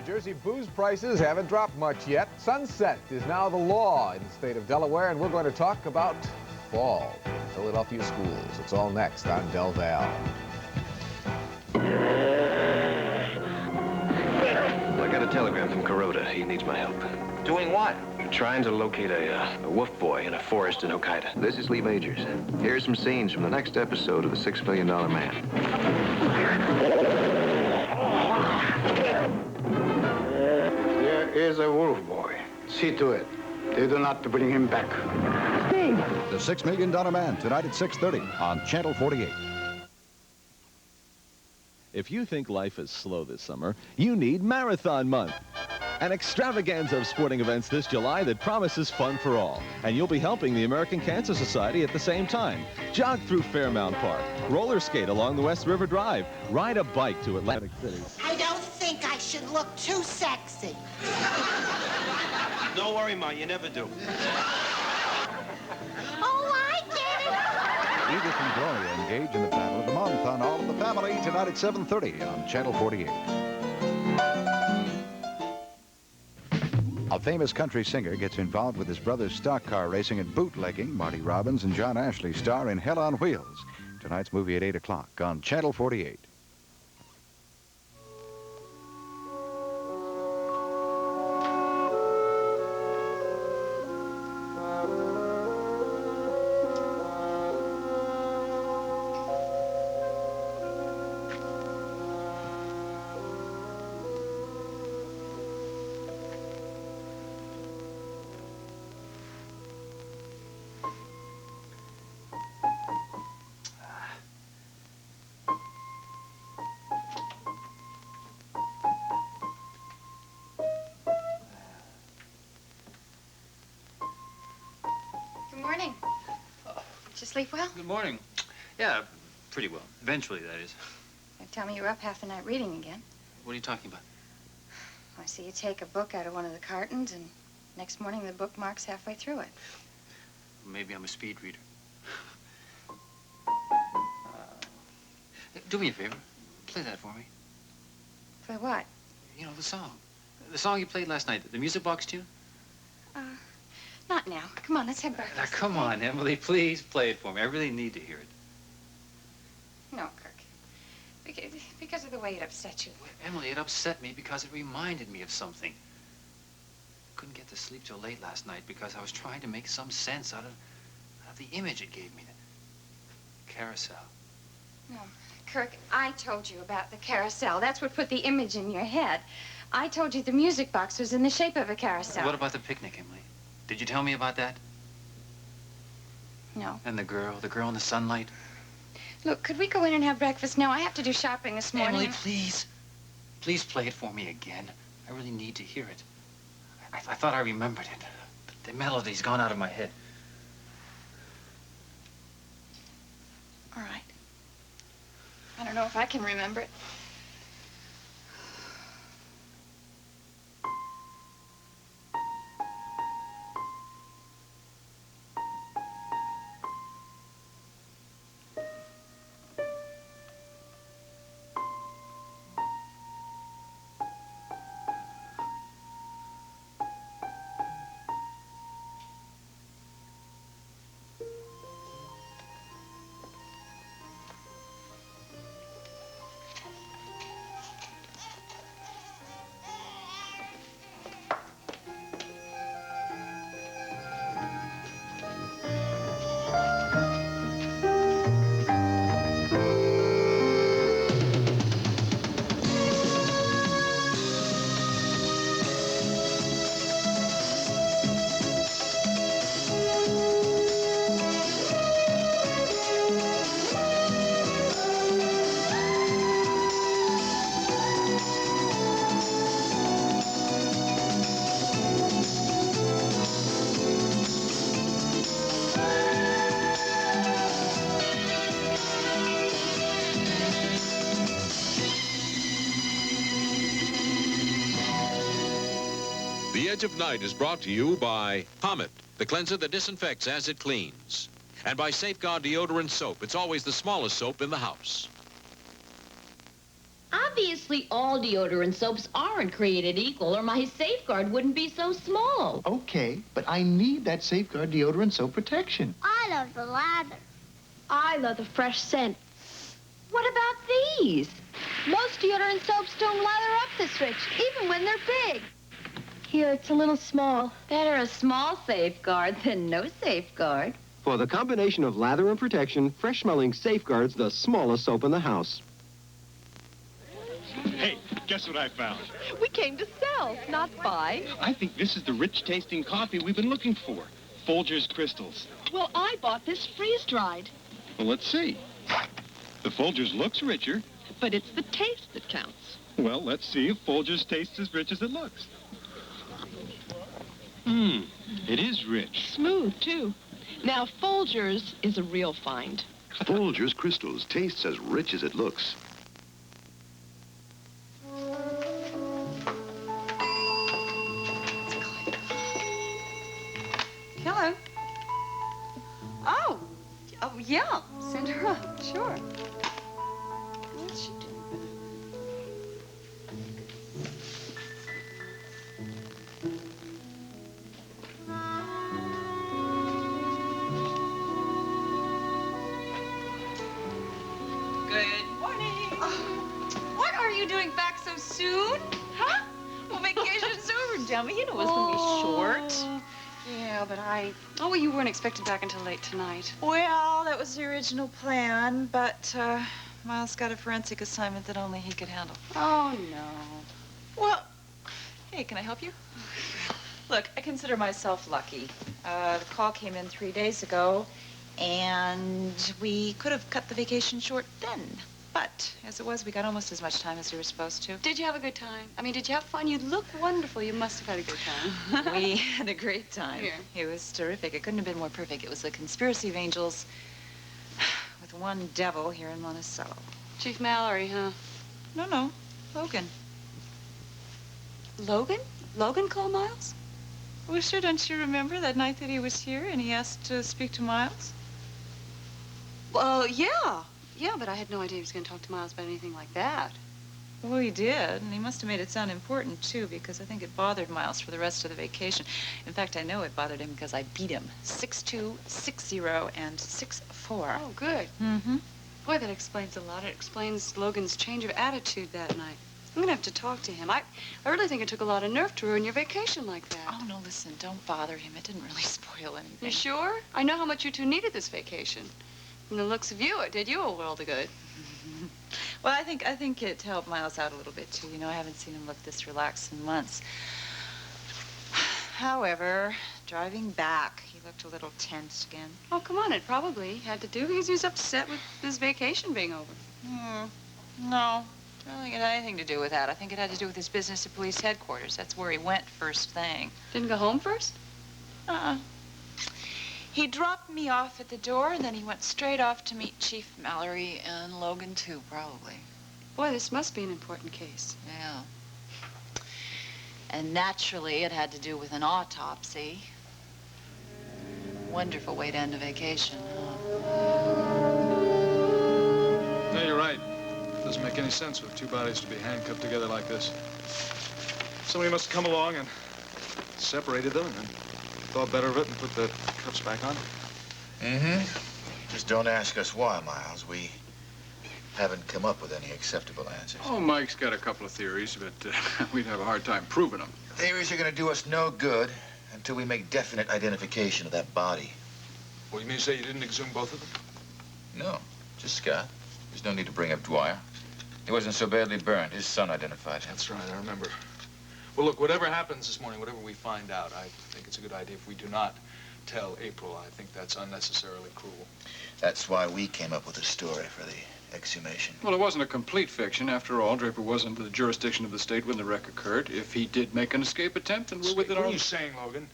Jersey booze prices haven't dropped much yet. Sunset is now the law in the state of Delaware, and we're going to talk about fall in Philadelphia schools. It's all next on Del Val. I got a telegram from Kuroda. He needs my help. Doing what? Trying to locate a wolf boy in a forest in Hokkaido. This is Lee Majors. Here's some scenes from the next episode of The $6 Million Man. There is a wolf boy. See to it. They do not bring him back. The $6 Million Man, tonight at 6:30 on Channel 48. If you think life is slow this summer, you need Marathon Month. An extravaganza of sporting events this July that promises fun for all. And you'll be helping the American Cancer Society at the same time. Jog through Fairmount Park, roller skate along the West River Drive, ride a bike to Atlantic City. I don't think I should look too sexy. Don't worry, Ma, you never do. Oh, I get it. Edith and Gloria engage in the battle of the month on All in the Family tonight at 7:30 on Channel 48. A famous country singer gets involved with his brother's stock car racing and bootlegging. Marty Robbins and John Ashley star in Hell on Wheels. Tonight's movie at 8 o'clock on Channel 48. Good morning. Did you sleep well? Good morning. Yeah, pretty well. Eventually, that is. Don't tell me you were up half the night reading again. What are you talking about? I see you take a book out of one of the cartons, and next morning the bookmark's halfway through it. Maybe I'm a speed reader. Do me a favor. Play that for me. Play what? You know, the song. The song you played last night, the music box tune? Not now. Come on, let's have breakfast. Now, come on, Emily, please play it for me. I really need to hear it. No, Kirk. Because of the way it upset you. Well, Emily, it upset me because it reminded me of something. Couldn't get to sleep till late last night because I was trying to make some sense out of the image it gave me. The carousel. No, Kirk, I told you about the carousel. That's what put the image in your head. I told you the music box was in the shape of a carousel. What about the picnic, Emily? Did you tell me about that? No. And the girl in the sunlight? Look, could we go in and have breakfast now? I have to do shopping this morning. Emily, please. Please play it for me again. I really need to hear it. I thought I remembered it. But the melody's gone out of my head. All right. I don't know if I can remember it. The Edge of Night is brought to you by Comet, the cleanser that disinfects as it cleans. And by Safeguard Deodorant Soap. It's always the smallest soap in the house. Obviously, all deodorant soaps aren't created equal, or my Safeguard wouldn't be so small. Okay, but I need that Safeguard deodorant soap protection. I love the lather. I love the fresh scent. What about these? Most deodorant soaps don't lather up this rich, even when they're big. Here, it's a little small. Better a small Safeguard than no Safeguard. For the combination of lather and protection, fresh-smelling Safeguard's the smallest soap in the house. Hey, guess what I found? We came to sell, not buy. I think this is the rich-tasting coffee we've been looking for. Folgers Crystals. Well, I bought this freeze-dried. Well, let's see. The Folgers looks richer. But it's the taste that counts. Well, let's see if Folgers tastes as rich as it looks. It is rich. Smooth, too. Now, Folgers is a real find. Folgers Crystals tastes as rich as it looks. Hello. Oh, yeah. Send her up, sure. What's she doing? Good morning. What are you doing back so soon? Huh? Well, vacation's over, dummy. You know it's gonna be short. Yeah, but Oh, well, you weren't expected back until late tonight. Well, that was the original plan, but Miles got a forensic assignment that only he could handle. Oh, no. Well, hey, can I help you? Look, I consider myself lucky. The call came in 3 days ago, and we could have cut the vacation short then. But as it was, we got almost as much time as we were supposed to. Did you have a good time? I mean, did you have fun? You look wonderful. You must have had a good time. We had a great time. Yeah. It was terrific. It couldn't have been more perfect. It was the conspiracy of angels with one devil here in Monticello. Chief Mallory, huh? No, Logan. Logan? Logan called Miles? Well, sure, don't you remember that night that he was here and he asked to speak to Miles? Well, yeah. Yeah, but I had no idea he was going to talk to Miles about anything like that. Well, he did, and he must have made it sound important, too, because I think it bothered Miles for the rest of the vacation. In fact, I know it bothered him because I beat him 6'2", 6'0", and 6'4". Oh, good. Mm-hmm. Boy, that explains a lot. It explains Logan's change of attitude that night. I'm going to have to talk to him. I really think it took a lot of nerve to ruin your vacation like that. Oh, no, listen, don't bother him. It didn't really spoil anything. You sure? I know how much you two needed this vacation. From the looks of you, it did you a world of good. Well, I think it helped Miles out a little bit, too. You know, I haven't seen him look this relaxed in months. However, driving back, he looked a little tense again. Oh, come on, it probably had to do because he was upset with his vacation being over. No, I don't think it had anything to do with that. I think it had to do with his business at police headquarters. That's where he went first thing. Didn't go home first? Uh-uh. He dropped me off at the door, and then he went straight off to meet Chief Mallory and Logan, too, probably. Boy, this must be an important case. Yeah. And naturally, it had to do with an autopsy. Wonderful way to end a vacation, huh? No, you're right. It doesn't make any sense for two bodies to be handcuffed together like this. Somebody must have come along and separated them and then thought better of it and put the cuffs back on. Mm-hmm. Just don't ask us why, Miles. We haven't come up with any acceptable answers. Oh, Mike's got a couple of theories, but we'd have a hard time proving them. Theories are going to do us no good until we make definite identification of that body. Well, you mean to say you didn't exhume both of them? No, just Scott. There's no need to bring up Dwyer. He wasn't so badly burned. His son identified him. That's right, I remember. Well, look, whatever happens this morning, whatever we find out, I think it's a good idea if we do not tell April. I think that's unnecessarily cruel. That's why we came up with a story for the exhumation. Well, it wasn't a complete fiction. After all, Draper was under the jurisdiction of the state when the wreck occurred. If he did make an escape attempt, then we're within our... What are you saying, Logan?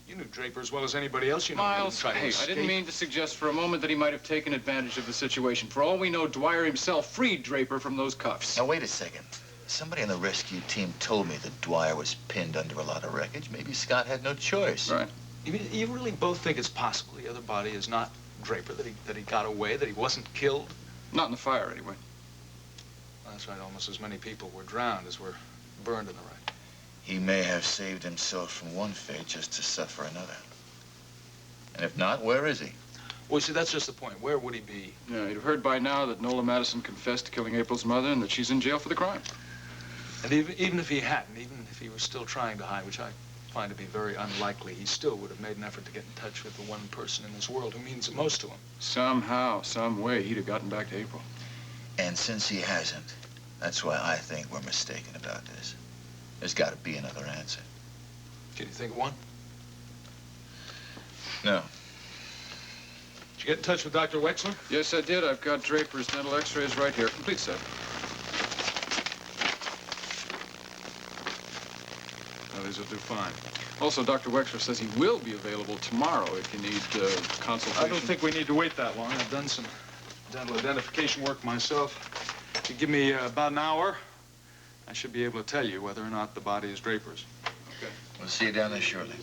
You knew Draper as well as anybody else. You know Miles, hey, I didn't mean to suggest for a moment that he might have taken advantage of the situation. For all we know, Dwyer himself freed Draper from those cuffs. Now, wait a second. Somebody on the rescue team told me that Dwyer was pinned under a lot of wreckage. Maybe Scott had no choice. Right. You really both think it's possible the other body is not Draper, that he got away, that he wasn't killed? Not in the fire, anyway. That's right, almost as many people were drowned as were burned in the wreck. He may have saved himself from one fate just to suffer another. And if not, where is he? Well, see, that's just the point. Where would he be? Yeah, you'd have heard by now that Nola Madison confessed to killing April's mother and that she's in jail for the crime. And even if he hadn't, even if he was still trying to hide, which I find to be very unlikely, he still would have made an effort to get in touch with the one person in this world who means the most to him. Somehow, some way, he'd have gotten back to April. And since he hasn't, that's why I think we're mistaken about this. There's got to be another answer. Can you think of one? No. Did you get in touch with Dr. Wexler? Yes, I did. I've got Draper's dental x-rays right here. Complete set. Well, these will do fine. Also, Dr. Wexler says he will be available tomorrow if you need consultation. I don't think we need to wait that long. I've done some dental identification work myself. If you give me about an hour, I should be able to tell you whether or not the body is Draper's. Okay. We'll see you down there shortly.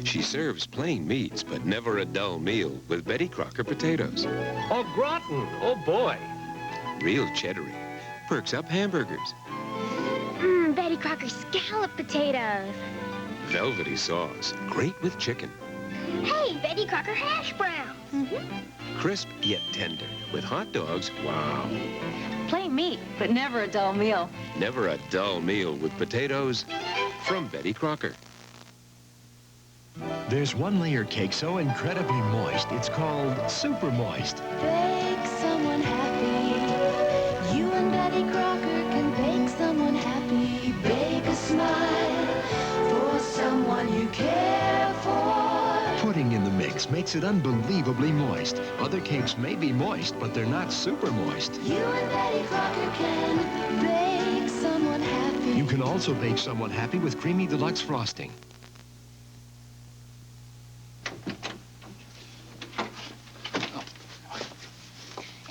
She serves plain meats, but never a dull meal with Betty Crocker potatoes. Au gratin, oh boy. Real cheddary. Perks up hamburgers. Betty Crocker scallop potatoes. Velvety sauce. Great with chicken. Hey, Betty Crocker hash browns. Crisp yet tender. With hot dogs, wow. Plain meat, but never a dull meal. Never a dull meal with potatoes from Betty Crocker. There's one layer cake so incredibly moist, it's called super moist. Bake someone happy. You and Betty Crocker can bake someone happy. Bake a smile for someone you care for. Pudding in the mix makes it unbelievably moist. Other cakes may be moist, but they're not super moist. You and Betty Crocker can bake someone happy. You can also bake someone happy with creamy deluxe frosting.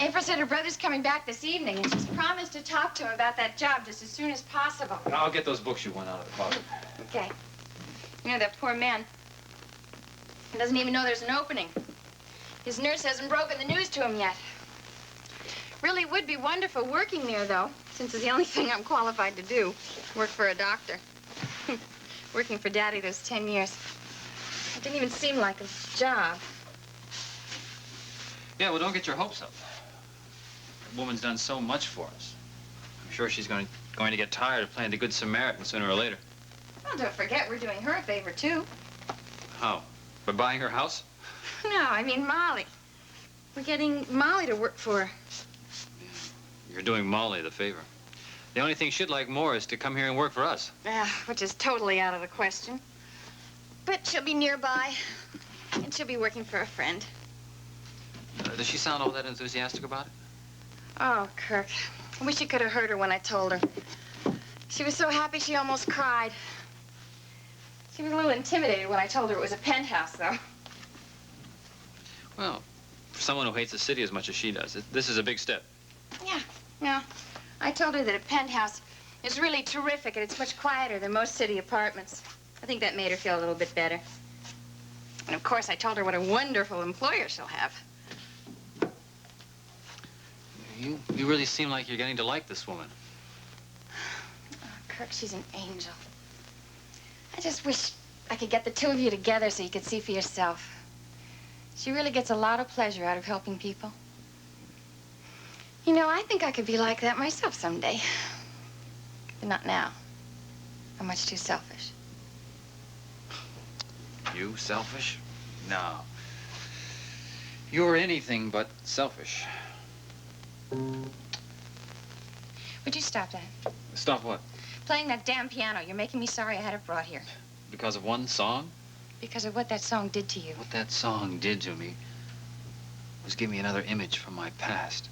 April said her brother's coming back this evening, and she's promised to talk to him about that job just as soon as possible. I'll get those books you want out of the closet. Okay. You know, that poor man, he doesn't even know there's an opening. His nurse hasn't broken the news to him yet. Really would be wonderful working there, though, since it's the only thing I'm qualified to do, work for a doctor. Working for Daddy those 10 years. It didn't even seem like a job. Yeah, well, don't get your hopes up. The woman's done so much for us. I'm sure she's going to get tired of playing the Good Samaritan sooner or later. Well, don't forget, we're doing her a favor, too. How? By buying her house? No, I mean Molly. We're getting Molly to work for her. You're doing Molly the favor. The only thing she'd like more is to come here and work for us. Which is totally out of the question. But she'll be nearby, and she'll be working for a friend. Does she sound all that enthusiastic about it? Oh, Kirk, I wish you could have heard her when I told her. She was so happy she almost cried. She was a little intimidated when I told her it was a penthouse, though. Well, for someone who hates the city as much as she does, this is a big step. Yeah. I told her that a penthouse is really terrific, and it's much quieter than most city apartments. I think that made her feel a little bit better. And, of course, I told her what a wonderful employer she'll have. You really seem like you're getting to like this woman. Oh, Kirk, she's an angel. I just wish I could get the two of you together so you could see for yourself. She really gets a lot of pleasure out of helping people. You know, I think I could be like that myself someday. But not now. I'm much too selfish. You selfish? No. You're anything but selfish. Would you stop that? Stop what? Playing that damn piano. You're making me sorry I had it brought here. Because of one song? Because of what that song did to you. What that song did to me was give me another image from my past.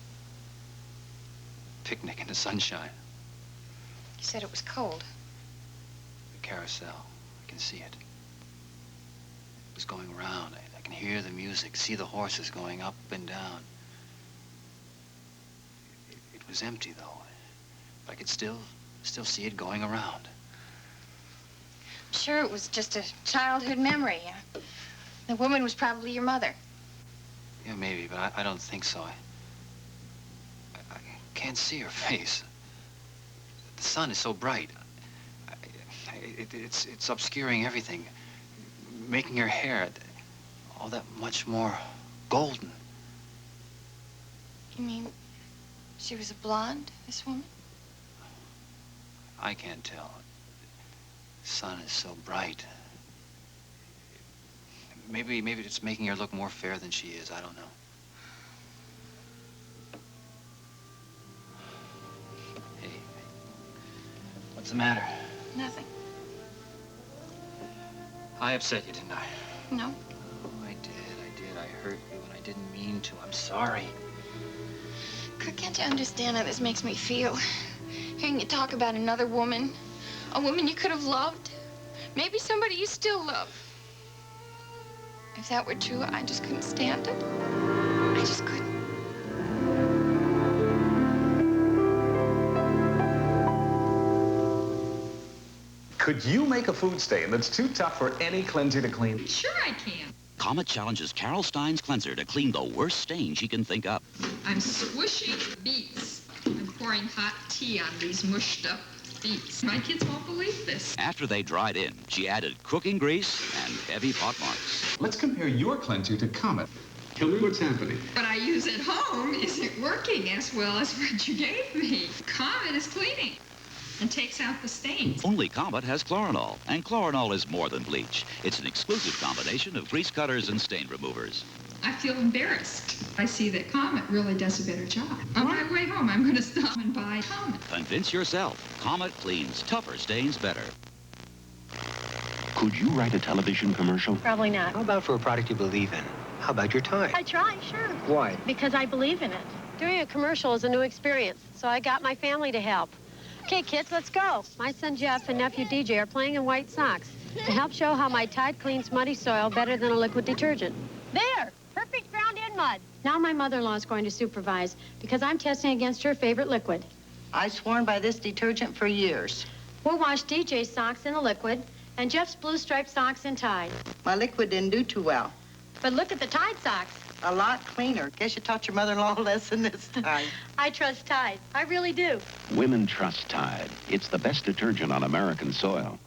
Picnic in the sunshine. You said it was cold. The carousel. I can see it. It was going around. I can hear the music, see the horses going up and down. It was empty, though. I could still see it going around. I'm sure it was just a childhood memory. The woman was probably your mother. Yeah, maybe, but I don't think so. I can't see her face. The sun is so bright. It's obscuring everything, making her hair all that much more golden. You mean she was a blonde, this woman? I can't tell. The sun is so bright. Maybe it's making her look more fair than she is. I don't know. Hey, what's the matter? Nothing. I upset you, didn't I? No. Oh, I did. I hurt you, and I didn't mean to. I'm sorry. Can't you understand how this makes me feel? Hearing you talk about another woman, a woman you could have loved, maybe somebody you still love. If that were true, I just couldn't stand it. I just couldn't. Could you make a food stain that's too tough for any cleanser to clean? Sure I can. Comet challenges Carol Stein's cleanser to clean the worst stain she can think up. I'm squishing beets. I'm pouring hot tea on these mushed up beets. My kids won't believe this. After they dried in, she added cooking grease and heavy pot marks. Let's compare your cleanser to Comet. Tell me what's happening. What I use at home isn't working as well as what you gave me. Comet is cleaning and takes out the stains. Only Comet has chlorinol, and chlorinol is more than bleach. It's an exclusive combination of grease cutters and stain removers. I feel embarrassed. I see that Comet really does a better job. On my way home, I'm going to stop and buy Comet. Convince yourself. Comet cleans tougher stains better. Could you write a television commercial? Probably not. How about for a product you believe in? How about your tie? I try, sure. Why? Because I believe in it. Doing a commercial is a new experience, so I got my family to help. Okay, kids, let's go. My son Jeff and nephew DJ are playing in white socks to help show how my Tide cleans muddy soil better than a liquid detergent. There! Perfect ground-in mud. Now my mother-in-law is going to supervise because I'm testing against her favorite liquid. I've sworn by this detergent for years. We'll wash DJ's socks in a liquid and Jeff's blue-striped socks in Tide. My liquid didn't do too well. But look at the Tide socks. A lot cleaner. Guess you taught your mother-in-law a lesson this time. I trust Tide. I really do. Women trust Tide. It's the best detergent on American soil.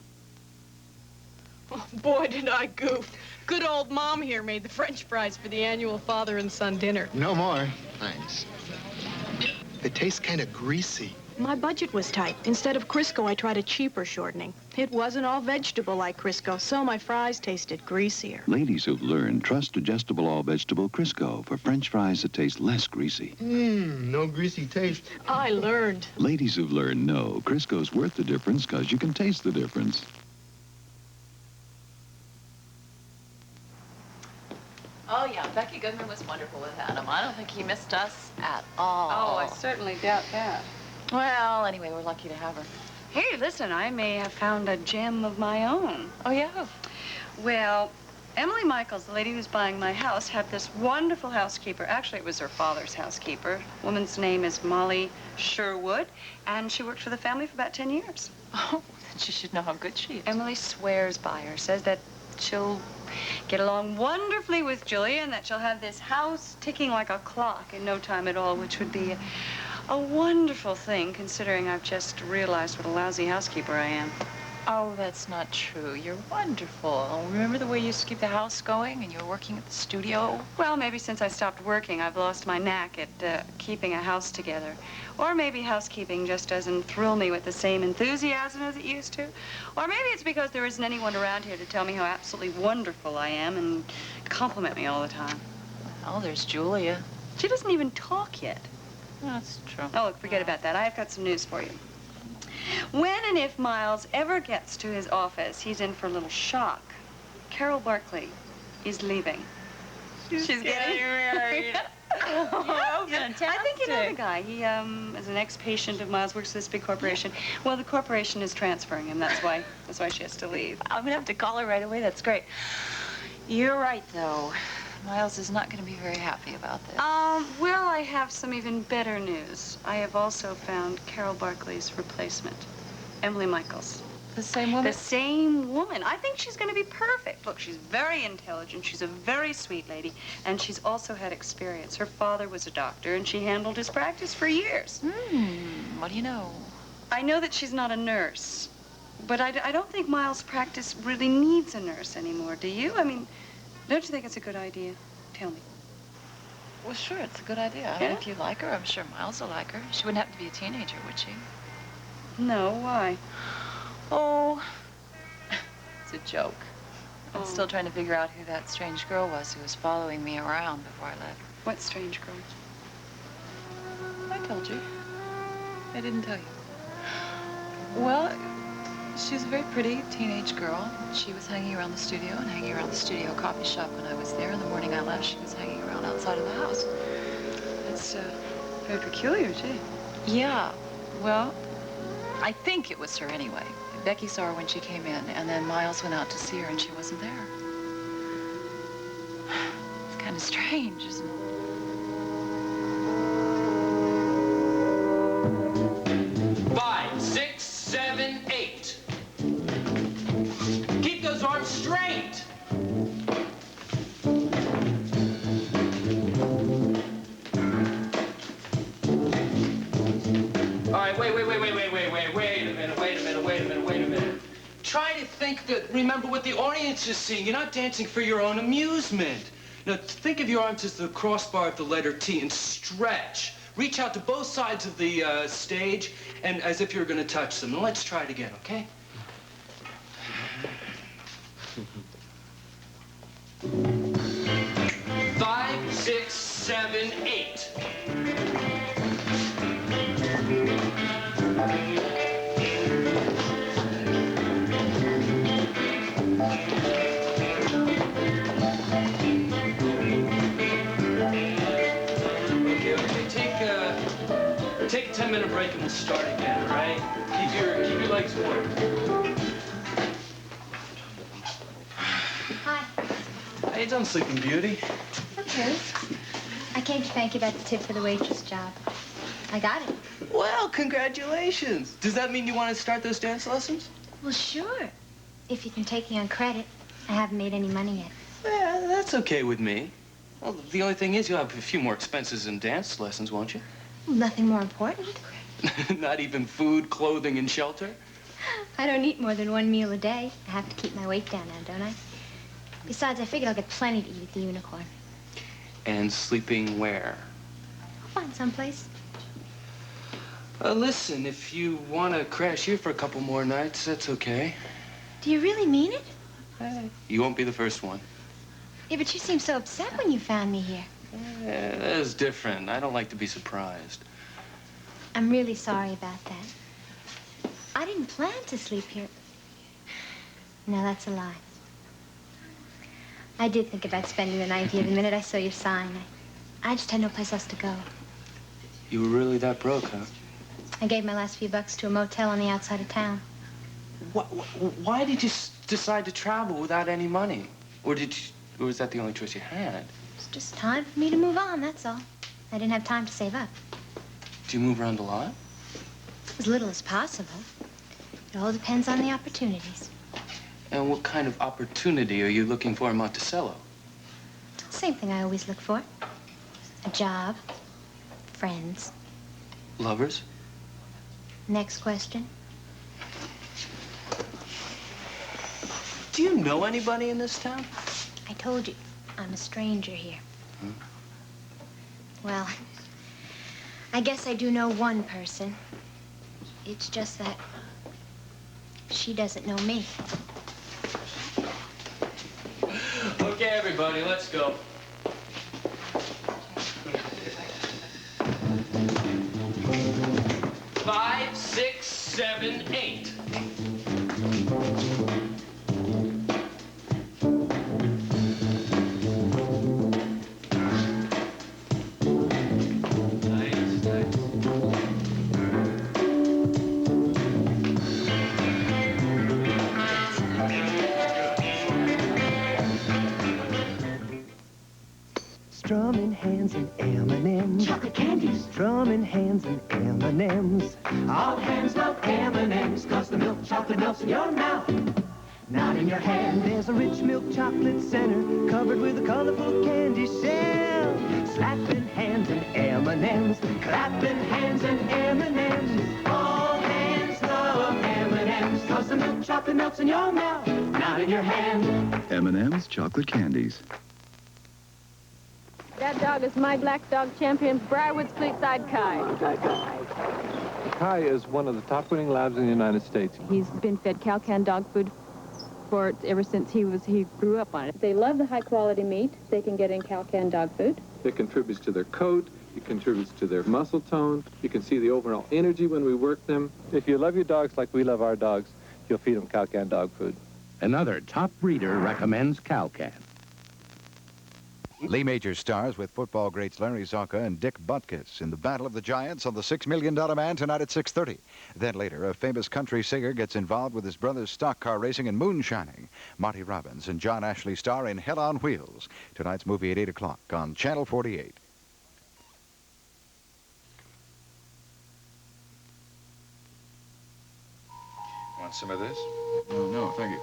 Oh, boy, did I goof. Good old Mom here made the French fries for the annual father and son dinner. No more. Thanks. They taste kind of greasy. My budget was tight. Instead of Crisco, I tried a cheaper shortening. It wasn't all vegetable like Crisco, so my fries tasted greasier. Ladies who've learned trust adjustable all-vegetable Crisco for French fries that taste less greasy. No greasy taste. I learned. Ladies who've learned know Crisco's worth the difference because you can taste the difference. Oh, yeah, Becky Goodman was wonderful with Adam. I don't think he missed us at all. Oh, I certainly doubt that. Well, anyway, we're lucky to have her. Hey, listen, I may have found a gem of my own. Oh, yeah? Well, Emily Michaels, the lady who's buying my house, had this wonderful housekeeper. Actually, it was her father's housekeeper. Woman's name is Molly Sherwood, and she worked for the family for about 10 years. Oh, then she should know how good she is. Emily swears by her, says that she'll get along wonderfully with Julia and that she'll have this house ticking like a clock in no time at all, which would be a wonderful thing, considering I've just realized what a lousy housekeeper I am. Oh, that's not true. You're wonderful. Remember the way you used to keep the house going and you were working at the studio? Well, maybe since I stopped working, I've lost my knack at keeping a house together. Or maybe housekeeping just doesn't thrill me with the same enthusiasm as it used to. Or maybe it's because there isn't anyone around here to tell me how absolutely wonderful I am and compliment me all the time. Oh, there's Julia. She doesn't even talk yet. That's true. Oh, look, forget about that. I've got some news for you. When and if Miles ever gets to his office, he's in for a little shock. Carol Barkley is leaving. She's getting married. Oh, fantastic. I think you know the guy. He is an ex-patient of Miles, works for this big corporation. Well, the corporation is transferring him. That's why she has to leave. I'm gonna have to call her right away. That's great. You're right, though. Miles is not going to be very happy about this. Well, I have some even better news. I have also found Carol Barkley's replacement, Emily Michaels. The same woman? The same woman. I think she's going to be perfect. Look, she's very intelligent. She's a very sweet lady. And she's also had experience. Her father was a doctor, and she handled his practice for years. What do you know? I know that she's not a nurse. But I don't think Miles' practice really needs a nurse anymore, do you? I mean, don't you think it's a good idea? Tell me. Well, sure, it's a good idea. I mean, if you like her, I'm sure Miles will like her. She wouldn't have to be a teenager, would she? No, why? Oh, it's a joke. I'm still trying to figure out who that strange girl was who was following me around before I left. What strange girl? I told you. I didn't tell you. Well, she was a very pretty teenage girl. She was hanging around the studio and hanging around the studio coffee shop when I was there. And the morning I left, she was hanging around outside of the house. It's very peculiar, too. Yeah. Well, I think it was her anyway. Becky saw her when she came in, and then Miles went out to see her, and she wasn't there. It's kind of strange, isn't it? 5, 6, 7, 8. Keep those arms straight. All right, wait a minute. Try to remember what the audience is seeing. You're not dancing for your own amusement. Now, think of your arms as the crossbar of the letter T and stretch. Reach out to both sides of the stage and as if you're going to touch them. Now, let's try it again, okay? Five, 6, 7, 8. Take a 10-minute break and we'll start again, all right? Keep your legs warm. Hi. How you doing, Sleeping Beauty? Okay. I came to thank you about the tip for the waitress job. I got it. Well, congratulations. Does that mean you want to start those dance lessons? Well, sure. If you can take me on credit. I haven't made any money yet. Yeah, that's okay with me. Well, the only thing is you'll have a few more expenses in dance lessons, won't you? Well, nothing more important. Not even food, clothing, and shelter? I don't eat more than one meal a day. I have to keep my weight down now, don't I? Besides, I figured I'll get plenty to eat at the Unicorn. And sleeping where? I'll find someplace. Listen, if you want to crash here for a couple more nights, that's okay. Do you really mean it? You won't be the first one. Yeah, but you seemed so upset when you found me here. Yeah, that is different. I don't like to be surprised. I'm really sorry about that. I didn't plan to sleep here. No, that's a lie. I did think about spending the night here the minute I saw your sign. I just had no place else to go. You were really that broke, huh? I gave my last few bucks to a motel on the outside of town. Why did you decide to travel without any money? Or was that the only choice you had? It's just time for me to move on, that's all. I didn't have time to save up. Do you move around a lot? As little as possible. It all depends on the opportunities. And what kind of opportunity are you looking for in Monticello? Same thing I always look for. A job, friends. Lovers? Next question. Do you know anybody in this town? I told you, I'm a stranger here. Well, I guess I do know one person. It's just that she doesn't know me. Okay, everybody, let's go. Five, 6, 7, 8. Strumming hands hands and M&M's. Chocolate candies. Drumming hands and M&M's. All hands love M&M's, 'cause the milk chocolate melts in your mouth, not in your hand. There's a rich milk chocolate center covered with a colorful candy shell. Slapping hands and M&M's. Clapping hands and M&M's. All hands love M&M's, 'cause the milk chocolate melts in your mouth, not in your hand. M&M's chocolate candies. That dog is my black dog champion, Briarwood's Fleetside Kai. Kai is one of the top winning labs in the United States. He's been fed cow-canned dog food ever since he grew up on it. They love the high-quality meat they can get in cow-canned dog food. It contributes to their coat, it contributes to their muscle tone. You can see the overall energy when we work them. If you love your dogs like we love our dogs, you'll feed them cow-canned dog food. Another top breeder recommends cow-can. Lee Majors stars with football greats Larry Zonka and Dick Butkus in the Battle of the Giants on the $6 Million Man tonight at 6:30. Then later, a famous country singer gets involved with his brother's stock car racing and moonshining. Marty Robbins and John Ashley star in Hell on Wheels. Tonight's movie at 8 o'clock on Channel 48. Want some of this? Oh, no, thank you.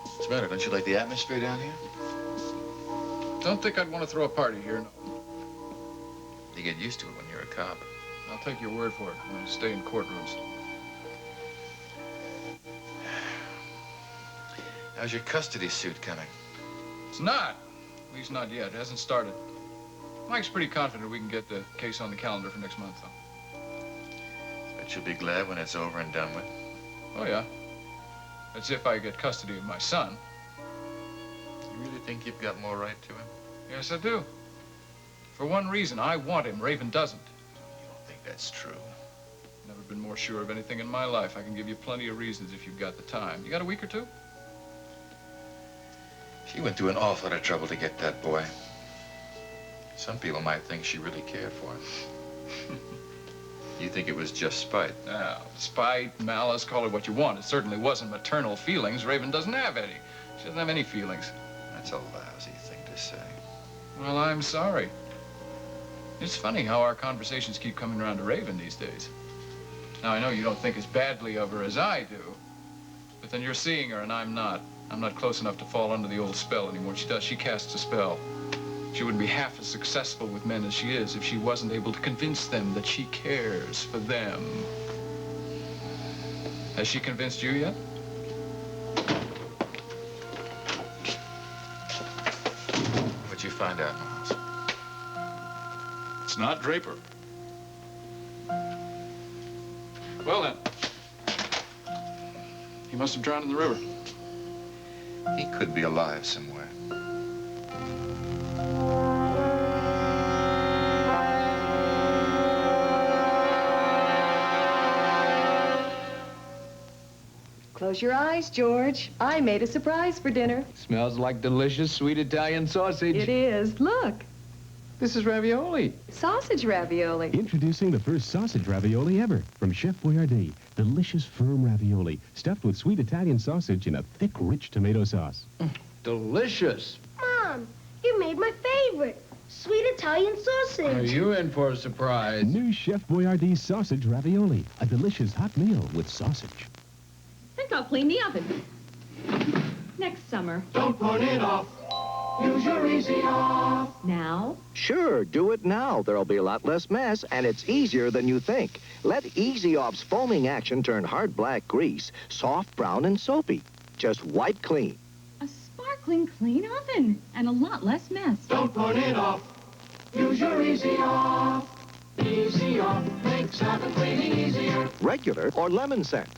What's the matter? Don't you like the atmosphere down here? Don't think I'd want to throw a party here, no. You get used to it when you're a cop. I'll take your word for it. I'm going to stay in courtrooms. How's your custody suit coming? It's not. At least not yet. It hasn't started. Mike's pretty confident we can get the case on the calendar for next month, though. Bet you'll be glad when it's over and done with. Oh, yeah. That's if I get custody of my son. You really think you've got more right to him? Yes, I do. For one reason, I want him. Raven doesn't. You don't think that's true? Never been more sure of anything in my life. I can give you plenty of reasons if you've got the time. You got a week or two? She went through an awful lot of trouble to get that boy. Some people might think she really cared for him. You think it was just spite? Now, spite, malice, call it what you want. It certainly wasn't maternal feelings. Raven doesn't have any. She doesn't have any feelings. That's a lousy thing to say. Well, I'm sorry. It's funny how our conversations keep coming around to Raven these days. Now, I know you don't think as badly of her as I do, but then you're seeing her and I'm not. I'm not close enough to fall under the old spell anymore. She does. She casts a spell. She wouldn't be half as successful with men as she is if she wasn't able to convince them that she cares for them. Has she convinced you yet? What'd you find out, Miles? It's not Draper. Well, then. He must have drowned in the river. He could be alive somewhere. Close your eyes, George. I made a surprise for dinner. Smells like delicious sweet Italian sausage. It is. Look. This is ravioli. Sausage ravioli. Introducing the first sausage ravioli ever from Chef Boyardee. Delicious, firm ravioli stuffed with sweet Italian sausage in a thick, rich tomato sauce. Delicious. Mom, you made my favorite. Sweet Italian sausage. Are you in for a surprise? New Chef Boyardee sausage ravioli. A delicious hot meal with sausage. I think I'll clean the oven. Next summer. Don't put it off. Use your Easy Off. Now? Sure, do it now. There'll be a lot less mess, and it's easier than you think. Let Easy Off's foaming action turn hard black grease, soft brown and soapy. Just wipe clean. A sparkling clean oven and a lot less mess. Don't put it off. Use your Easy Off. Easy Off makes oven cleaning easier. Regular or lemon scent.